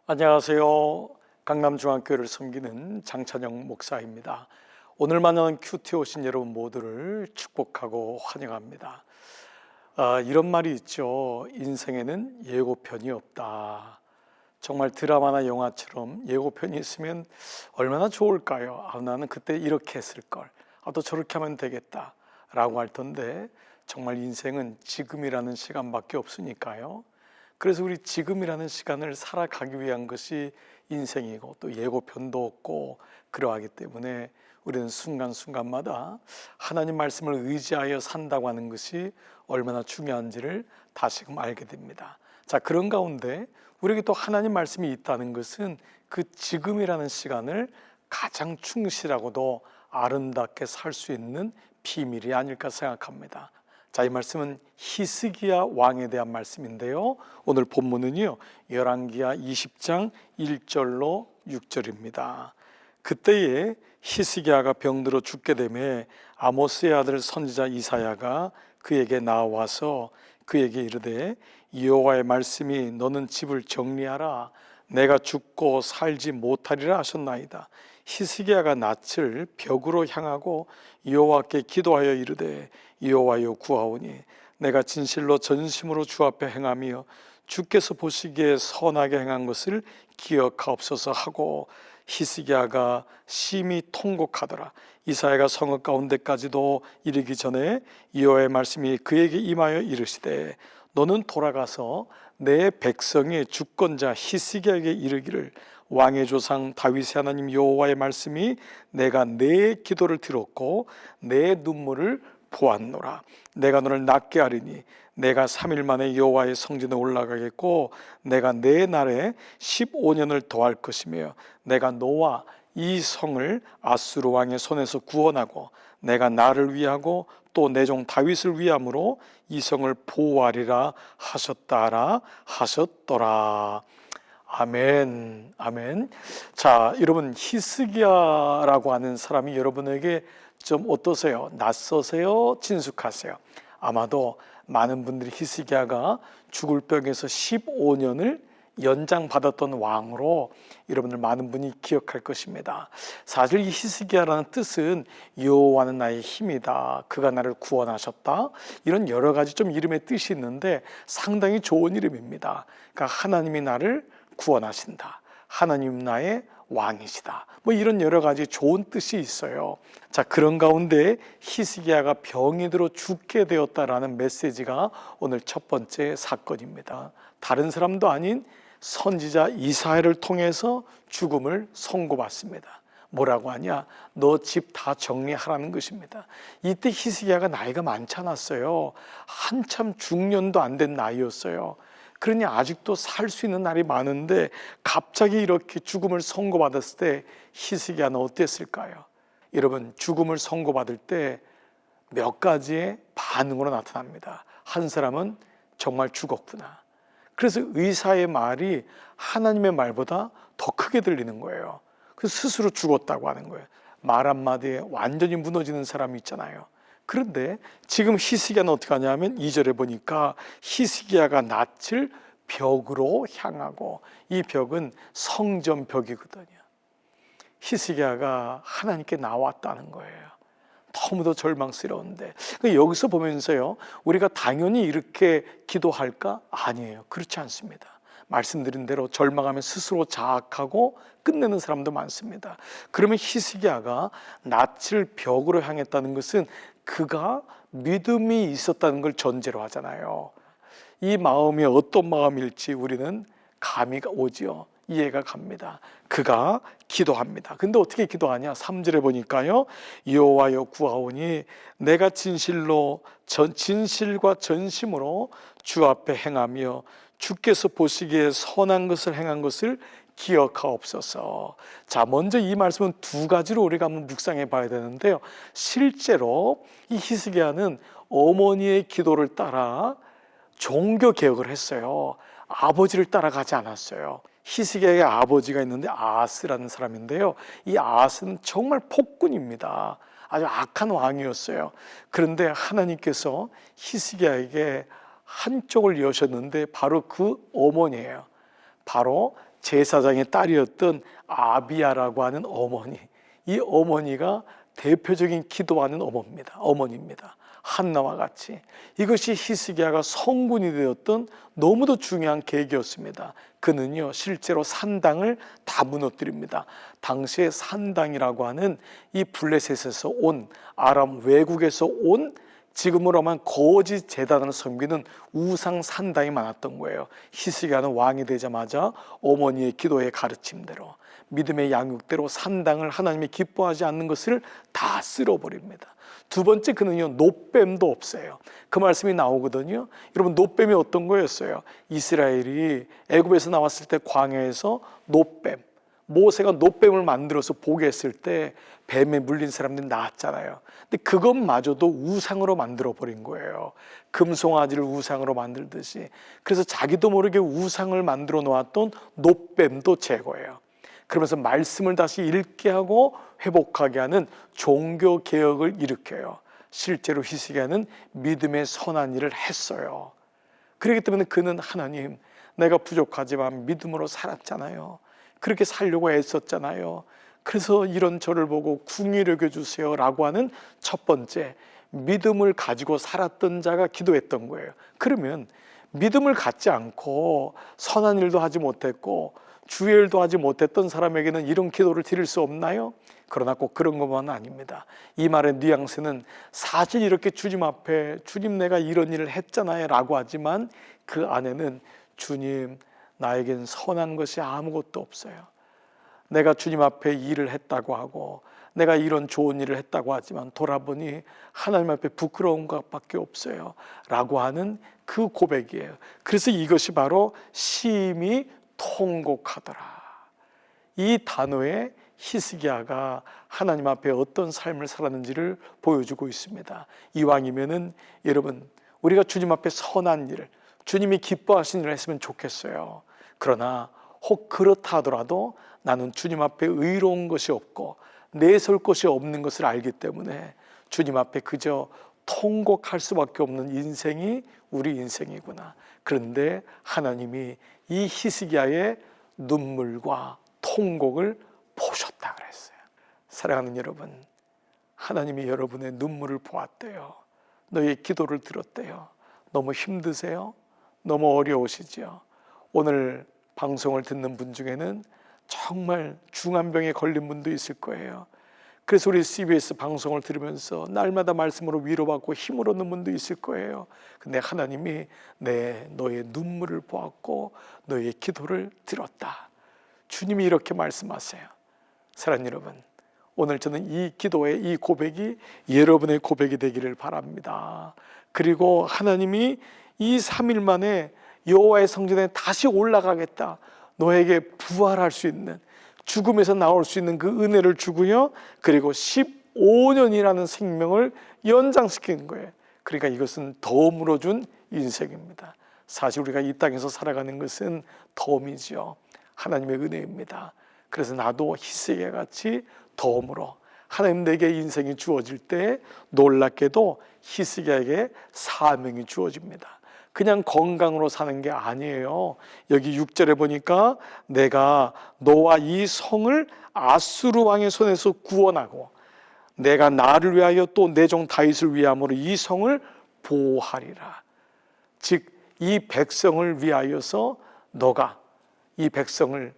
안녕하세요. 강남중앙교회를 섬기는 장찬영 목사입니다. 오늘 만나는 큐티에 오신 여러분 모두를 축복하고 환영합니다. 이런 말이 있죠. 인생에는 예고편이 없다. 정말 드라마나 영화처럼 예고편이 있으면 얼마나 좋을까요? 나는 그때 이렇게 했을 걸. 또 저렇게 하면 되겠다 라고 할 텐데, 정말 인생은 지금이라는 시간밖에 없으니까요. 그래서 우리 지금이라는 시간을 살아가기 위한 것이 인생이고, 또 예고편도 없고 그러하기 때문에 우리는 순간순간마다 하나님 말씀을 의지하여 산다고 하는 것이 얼마나 중요한지를 다시금 알게 됩니다. 자, 그런 가운데 우리에게 또 하나님 말씀이 있다는 것은 그 지금이라는 시간을 가장 충실하고도 아름답게 살 수 있는 비밀이 아닐까 생각합니다. 자, 이 말씀은 히스기야 왕에 대한 말씀인데요, 오늘 본문은요 열왕기하 20장 1절로 6절입니다. 그때에 히스기야가 병들어 죽게 되매 아모스의 아들 선지자 이사야가 그에게 나와서 그에게 이르되, 여호와의 말씀이 너는 집을 정리하라, 내가 죽고 살지 못하리라 하셨나이다. 히스기야가 낯을 벽으로 향하고 여호와께 기도하여 이르되, 여호와여 구하오니 내가 진실로 전심으로 주 앞에 행하며 주께서 보시기에 선하게 행한 것을 기억하옵소서 하고, 히스기야가 심히 통곡하더라. 이사야가 성읍 가운데까지도 이르기 전에 여호와의 말씀이 그에게 임하여 이르시되, 너는 돌아가서 내 백성의 주권자 히스기야에게 이르기를, 왕의 조상 다윗의 하나님 여호와의 말씀이 내가 내 기도를 들었고 내 눈물을 보았노라. 내가 너를 낫게 하리니 내가 3일 만에 여호와의 성전에 올라가겠고, 내가 내 날에 15년을 더할 것이며, 내가 너와 이 성을 아수르 왕의 손에서 구원하고, 내가 나를 위하고 또 내 종 다윗을 위함으로 이 성을 보호하리라 하셨다라 하셨더라. 아멘, 아멘. 자, 여러분, 히스기야라고 하는 사람이 여러분에게 좀 어떠세요? 낯서세요? 친숙하세요? 아마도 많은 분들이 히스기야가 죽을 병에서 15년을 연장받았던 왕으로 여러분들 많은 분이 기억할 것입니다. 사실 이 히스기야라는 뜻은 여호와는 나의 힘이다, 그가 나를 구원하셨다, 이런 여러 가지 좀 이름의 뜻이 있는데 상당히 좋은 이름입니다. 그러니까 하나님이 나를 구원하신다, 하나님 나의 왕이시다, 뭐 이런 여러 가지 좋은 뜻이 있어요. 자, 그런 가운데 히스기야가 병이 들어 죽게 되었다라는 메시지가 오늘 첫 번째 사건입니다. 다른 사람도 아닌 선지자 이사야를 통해서 죽음을 선고받습니다. 뭐라고 하냐? 너 집 다 정리하라는 것입니다. 이때 히스기야가 나이가 많지 않았어요. 한참 중년도 안 된 나이였어요. 그러니 아직도 살 수 있는 날이 많은데 갑자기 이렇게 죽음을 선고받았을 때 히스기야는 어땠을까요? 여러분, 죽음을 선고받을 때 몇 가지의 반응으로 나타납니다. 한 사람은 정말 죽었구나. 그래서 의사의 말이 하나님의 말보다 더 크게 들리는 거예요. 그래서 스스로 죽었다고 하는 거예요. 말 한마디에 완전히 무너지는 사람이 있잖아요. 그런데 지금 히스기야는 어떻게 하냐면 2절에 보니까 히스기야가 낯을 벽으로 향하고, 이 벽은 성전 벽이거든요. 히스기야가 하나님께 나왔다는 거예요. 너무도 절망스러운데, 여기서 보면서요, 우리가 당연히 이렇게 기도할까? 아니에요. 그렇지 않습니다. 말씀드린 대로 절망하면 스스로 자학하고 끝내는 사람도 많습니다. 그러면 히스기야가 낯을 벽으로 향했다는 것은 그가 믿음이 있었다는 걸 전제로 하잖아요. 이 마음이 어떤 마음일지 우리는 감이 오지요. 이해가 갑니다. 그가 기도합니다. 근데 어떻게 기도하냐? 3절에 보니까요, 여호와여 구하오니 내가 진실과 전심으로 주 앞에 행하며 주께서 보시기에 선한 것을 행한 것을 기억하옵소서. 자, 먼저 이 말씀은 두 가지로 우리가 한번 묵상해 봐야 되는데요, 실제로 이 히스기야는 어머니의 기도를 따라 종교 개혁을 했어요. 아버지를 따라가지 않았어요. 히스기야의 아버지가 있는데 아하스라는 사람인데요, 이 아하스는 정말 폭군입니다. 아주 악한 왕이었어요. 그런데 하나님께서 히스기야에게 한쪽을 여셨는데 바로 그 어머니예요. 바로 제사장의 딸이었던 아비야라고 하는 어머니, 이 어머니가 대표적인 기도하는 어머니입니다. 한나와 같이. 이것이 히스기야가 성군이 되었던 너무도 중요한 계기였습니다. 그는요 실제로 산당을 다 무너뜨립니다. 당시에 산당이라고 하는 이 블레셋에서 온, 아람 외국에서 온, 지금으로 하면 거짓 제단을 섬기는 우상 산당이 많았던 거예요. 히스기야는 왕이 되자마자 어머니의 기도의 가르침대로, 믿음의 양육대로 산당을 하나님이 기뻐하지 않는 것을 다 쓸어버립니다. 두 번째, 그는요 노뱀도 없어요. 그 말씀이 나오거든요. 여러분, 노뱀이 어떤 거였어요? 이스라엘이 애굽에서 나왔을 때 광야에서 노뱀, 모세가 노뱀을 만들어서 보게 했을 때 뱀에 물린 사람들이 나았잖아요. 근데 그것마저도 우상으로 만들어 버린 거예요. 금송아지를 우상으로 만들듯이. 그래서 자기도 모르게 우상을 만들어 놓았던 노뱀도 제거해요. 그러면서 말씀을 다시 읽게 하고 회복하게 하는 종교 개혁을 일으켜요. 실제로 히스기야는 믿음의 선한 일을 했어요. 그렇기 때문에 그는 하나님, 내가 부족하지만 믿음으로 살았잖아요. 그렇게 살려고 애썼잖아요. 그래서 이런 저를 보고 궁휼히 여겨주세요 라고 하는 첫 번째, 믿음을 가지고 살았던 자가 기도했던 거예요. 그러면 믿음을 갖지 않고 선한 일도 하지 못했고 주의 일도 하지 못했던 사람에게는 이런 기도를 드릴 수 없나요? 그러나 꼭 그런 것만은 아닙니다. 이 말의 뉘앙스는 사실 이렇게 주님 앞에 주님 내가 이런 일을 했잖아요 라고 하지만 그 안에는 주님 나에겐 선한 것이 아무것도 없어요. 내가 주님 앞에 일을 했다고 하고 내가 이런 좋은 일을 했다고 하지만 돌아보니 하나님 앞에 부끄러운 것밖에 없어요 라고 하는 그 고백이에요. 그래서 이것이 바로 심히 통곡하더라. 이 단어에 히스기야가 하나님 앞에 어떤 삶을 살았는지를 보여주고 있습니다. 이왕이면은 여러분, 우리가 주님 앞에 선한 일을, 주님이 기뻐하시는 일을 했으면 좋겠어요. 그러나 혹 그렇다 하더라도 나는 주님 앞에 의로운 것이 없고 내설 것이 없는 것을 알기 때문에 주님 앞에 그저 통곡할 수밖에 없는 인생이 우리 인생이구나. 그런데 하나님이 이 히스기야의 눈물과 통곡을 보셨다 그랬어요. 사랑하는 여러분, 하나님이 여러분의 눈물을 보았대요. 너의 기도를 들었대요. 너무 힘드세요? 너무 어려우시죠? 오늘 방송을 듣는 분 중에는 정말 중한 병에 걸린 분도 있을 거예요. 그래서 우리 CBS 방송을 들으면서 날마다 말씀으로 위로받고 힘을 얻는 분도 있을 거예요. 근데 하나님이 너의 눈물을 보았고 너의 기도를 들었다. 주님이 이렇게 말씀하세요. 사랑하는 여러분, 오늘 저는 이 기도의 이 고백이 여러분의 고백이 되기를 바랍니다. 그리고 하나님이 이 3일 만에 여호와의 성전에 다시 올라가겠다, 너에게 부활할 수 있는, 죽음에서 나올 수 있는 그 은혜를 주고요, 그리고 15년이라는 생명을 연장시키는 거예요. 그러니까 이것은 덤으로 준 인생입니다. 사실 우리가 이 땅에서 살아가는 것은 덤이죠. 하나님의 은혜입니다. 그래서 나도 히스기야 같이 덤으로 하나님 내게 인생이 주어질 때 놀랍게도 히스기야에게 사명이 주어집니다. 그냥 건강으로 사는 게 아니에요. 여기 6절에 보니까 내가 너와 이 성을 아수르 왕의 손에서 구원하고 내가 나를 위하여 또 내 종 다윗을 위함으로 이 성을 보호하리라. 즉 이 백성을 위하여서 너가 이 백성을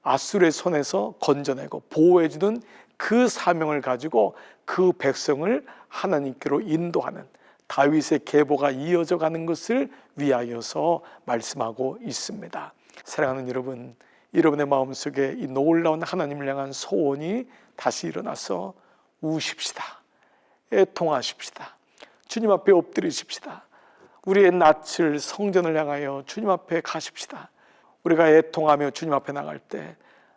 아수르의 손에서 건져내고 보호해주는 그 사명을 가지고 그 백성을 하나님께로 인도하는 다윗의 계보가 이어져 가는 것을 위하여서 말씀하고 있습니다. 사랑하는 여러분, 여러분의 마음속에 이 놀라운 하나님을 향한 소원이 다시 일어나서 우십시다. 애통하십시다. 주님 앞에 엎드리십시다. 우리의 낯을 성전을 향하여 주님 앞에 가십시다. 우리가 애통하며 주님 앞에 나갈 때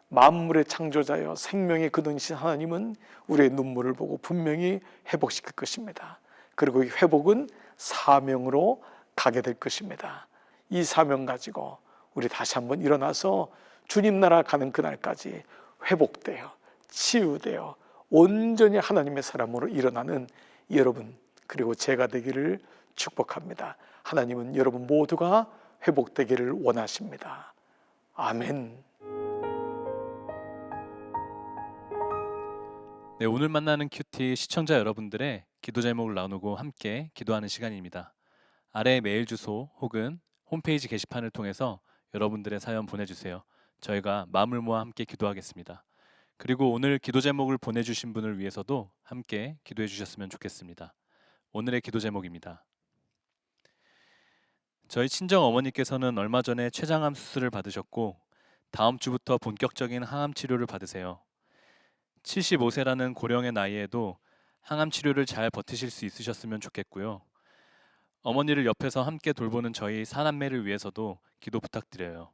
만물의 창조자여 생명의 근원이신 하나님은 우리의 눈물을 보고 분명히 회복시킬 것입니다. 그리고 이 회복은 사명으로 가게 될 것입니다. 이 사명 가지고 우리 다시 한번 일어나서 주님 나라 가는 그날까지 회복되어 치유되어 온전히 하나님의 사람으로 일어나는 여러분, 그리고 제가 되기를 축복합니다. 하나님은 여러분 모두가 회복되기를 원하십니다. 아멘. 네, 오늘 만나는 큐티 시청자 여러분들의 기도 제목을 나누고 함께 기도하는 시간입니다. 아래 메일 주소 혹은 홈페이지 게시판을 통해서 여러분들의 사연 보내주세요. 저희가 마음을 모아 함께 기도하겠습니다. 그리고 오늘 기도 제목을 보내주신 분을 위해서도 함께 기도해 주셨으면 좋겠습니다. 오늘의 기도 제목입니다. 저희 친정 어머니께서는 얼마 전에 췌장암 수술을 받으셨고 다음 주부터 본격적인 항암 치료를 받으세요. 75세라는 고령의 나이에도 항암 치료를 잘 버티실 수 있으셨으면 좋겠고요. 어머니를 옆에서 함께 돌보는 저희 사남매를 위해서도 기도 부탁드려요.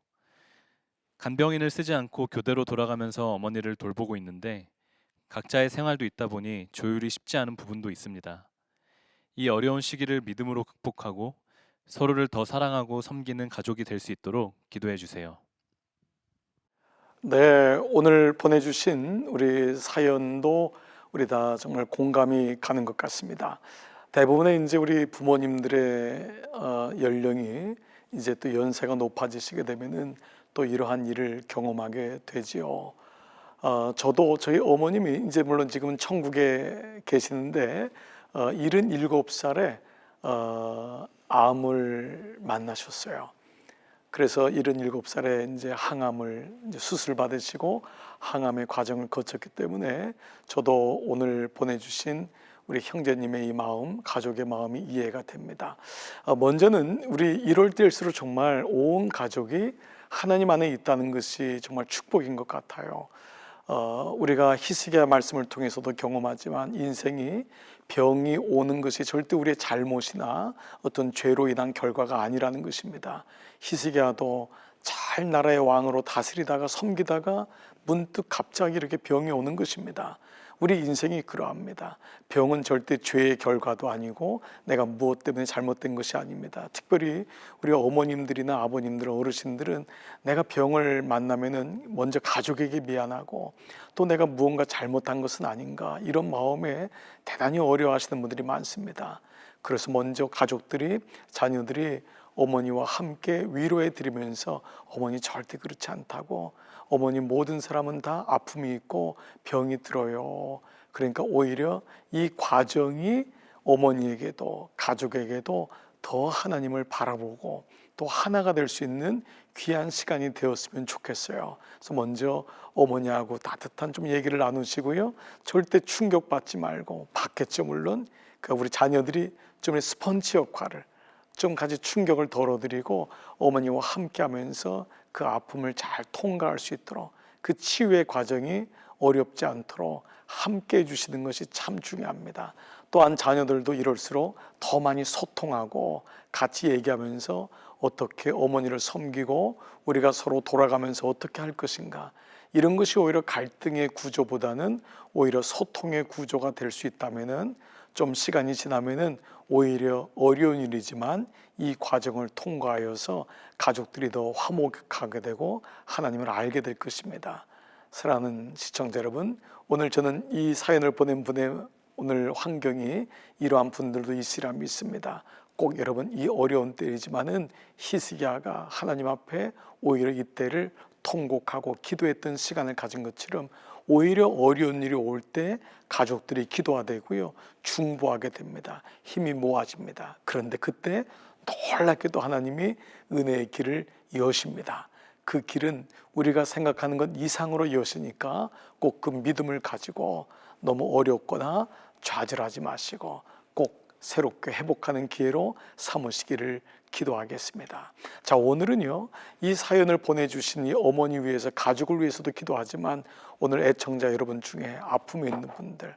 간병인을 쓰지 않고 교대로 돌아가면서 어머니를 돌보고 있는데 각자의 생활도 있다 보니 조율이 쉽지 않은 부분도 있습니다. 이 어려운 시기를 믿음으로 극복하고 서로를 더 사랑하고 섬기는 가족이 될 수 있도록 기도해 주세요. 네, 오늘 보내주신 우리 사연도 우리 다 정말 공감이 가는 것 같습니다. 대부분의 이제 우리 부모님들의 연령이 이제 또 연세가 높아지시게 되면은 또 이러한 일을 경험하게 되지요. 저도 저희 어머님이 이제 물론 지금은 천국에 계시는데 77살에 암을 만나셨어요. 그래서 77살에 이제 항암을 이제 수술 받으시고 항암의 과정을 거쳤기 때문에 저도 오늘 보내주신 우리 형제님의 이 마음, 가족의 마음이 이해가 됩니다. 먼저는 우리 이럴 때일수록 정말 온 가족이 하나님 안에 있다는 것이 정말 축복인 것 같아요. 우리가 히스기야 말씀을 통해서도 경험하지만 인생이 병이 오는 것이 절대 우리의 잘못이나 어떤 죄로 인한 결과가 아니라는 것입니다. 히스기야도 잘 나라의 왕으로 다스리다가 섬기다가 문득 갑자기 이렇게 병이 오는 것입니다. 우리 인생이 그러합니다. 병은 절대 죄의 결과도 아니고 내가 무엇 때문에 잘못된 것이 아닙니다. 특별히 우리 어머님들이나 아버님들, 어르신들은 내가 병을 만나면은 먼저 가족에게 미안하고 또 내가 무언가 잘못한 것은 아닌가 이런 마음에 대단히 어려워하시는 분들이 많습니다. 그래서 먼저 가족들이, 자녀들이 어머니와 함께 위로해 드리면서 어머니 절대 그렇지 않다고, 어머니 모든 사람은 다 아픔이 있고 병이 들어요. 그러니까 오히려 이 과정이 어머니에게도 가족에게도 더 하나님을 바라보고 또 하나가 될 수 있는 귀한 시간이 되었으면 좋겠어요. 그래서 먼저 어머니하고 따뜻한 좀 얘기를 나누시고요. 절대 충격받지 말고 받겠죠 물론. 그러니까 우리 자녀들이 좀 스펀지 역할을 좀 같이 충격을 덜어드리고 어머니와 함께하면서 그 아픔을 잘 통과할 수 있도록 그 치유의 과정이 어렵지 않도록 함께 해주시는 것이 참 중요합니다. 또한 자녀들도 이럴수록 더 많이 소통하고 같이 얘기하면서 어떻게 어머니를 섬기고 우리가 서로 돌아가면서 어떻게 할 것인가, 이런 것이 오히려 갈등의 구조보다는 오히려 소통의 구조가 될 수 있다면은 좀 시간이 지나면은 오히려 어려운 일이지만 이 과정을 통과하여서 가족들이 더 화목하게 되고 하나님을 알게 될 것입니다. 사랑하는 시청자 여러분, 오늘 저는 이 사연을 보낸 분의 오늘 환경이 이러한 분들도 있으리라 믿습니다. 꼭 여러분 이 어려운 때이지만은 히스기야가 하나님 앞에 오히려 이때를 통곡하고 기도했던 시간을 가진 것처럼 오히려 어려운 일이 올 때 가족들이 기도하되고요, 중보하게 됩니다. 힘이 모아집니다. 그런데 그때 놀랍게도 하나님이 은혜의 길을 여십니다. 그 길은 우리가 생각하는 것 이상으로 여시니까 꼭 그 믿음을 가지고 너무 어렵거나 좌절하지 마시고 꼭 새롭게 회복하는 기회로 삼으시기를 기도하겠습니다. 자, 오늘은요, 이 사연을 보내주신 이 어머니 위해서, 가족을 위해서도 기도하지만 오늘 애청자 여러분 중에 아픔이 있는 분들,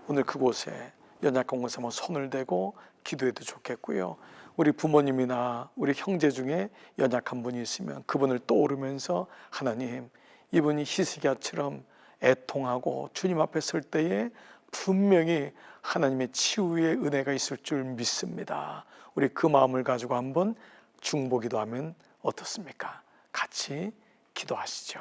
오늘 그곳에 연약한 곳에 한번 손을 대고 기도해도 좋겠고요. 우리 부모님이나 우리 형제 중에 연약한 분이 있으면 그분을 떠오르면서 하나님, 이분이 히스기야처럼 애통하고 주님 앞에 설 때에 분명히 하나님의 치유의 은혜가 있을 줄 믿습니다. 우리 그 마음을 가지고 한번 중보기도 하면 어떻습니까? 같이 기도하시죠.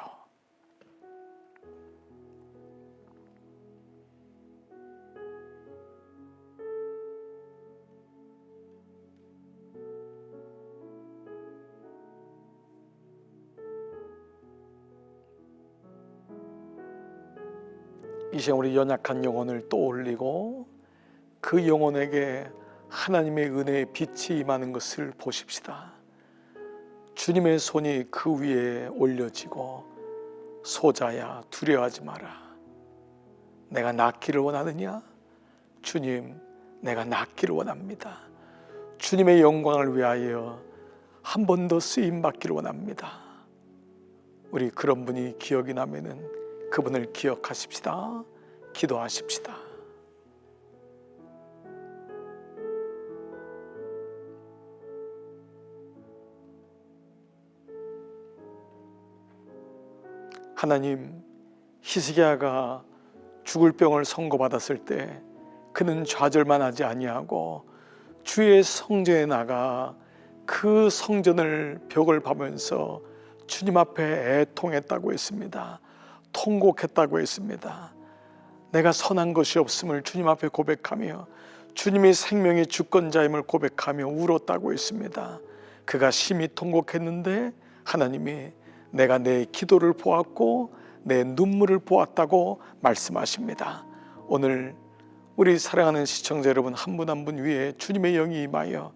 이 시간 우리 연약한 영혼을 떠올리고 그 영혼에게 하나님의 은혜의 빛이 임하는 것을 보십시다. 주님의 손이 그 위에 올려지고 소자야 두려워하지 마라. 내가 낫기를 원하느냐? 주님, 내가 낫기를 원합니다. 주님의 영광을 위하여 한 번 더 쓰임 받기를 원합니다. 우리 그런 분이 기억이 나면은 그분을 기억하십시다. 기도하십시다. 하나님, 히스기야가 죽을 병을 선고받았을 때 그는 좌절만 하지 아니하고 주의 성전에 나가 그 성전을 벽을 밟으면서 주님 앞에 애통했다고 했습니다. 통곡했다고 했습니다. 내가 선한 것이 없음을 주님 앞에 고백하며 주님이 생명의 주권자임을 고백하며 울었다고 했습니다. 그가 심히 통곡했는데 하나님이 내가 내 기도를 보았고 내 눈물을 보았다고 말씀하십니다. 오늘 우리 사랑하는 시청자 여러분 한 분 한 분 위에 주님의 영이 임하여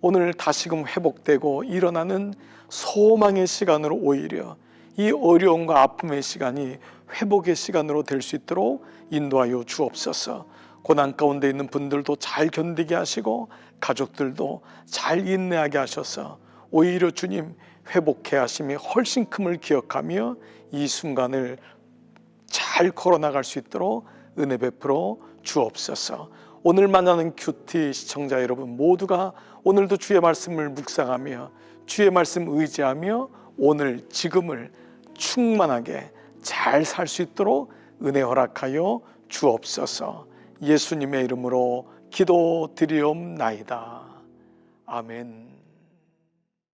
오늘 다시금 회복되고 일어나는 소망의 시간으로 오히려 이 어려움과 아픔의 시간이 회복의 시간으로 될 수 있도록 인도하여 주옵소서. 고난 가운데 있는 분들도 잘 견디게 하시고 가족들도 잘 인내하게 하셔서 오히려 주님 회복해 하심이 훨씬 큼을 기억하며 이 순간을 잘 걸어나갈 수 있도록 은혜 베풀어 주옵소서. 오늘 만나는 큐티 시청자 여러분 모두가 오늘도 주의 말씀을 묵상하며 주의 말씀 의지하며 오늘 지금을 충만하게 잘 살 수 있도록 은혜 허락하여 주옵소서. 예수님의 이름으로 기도드리옵나이다. 아멘.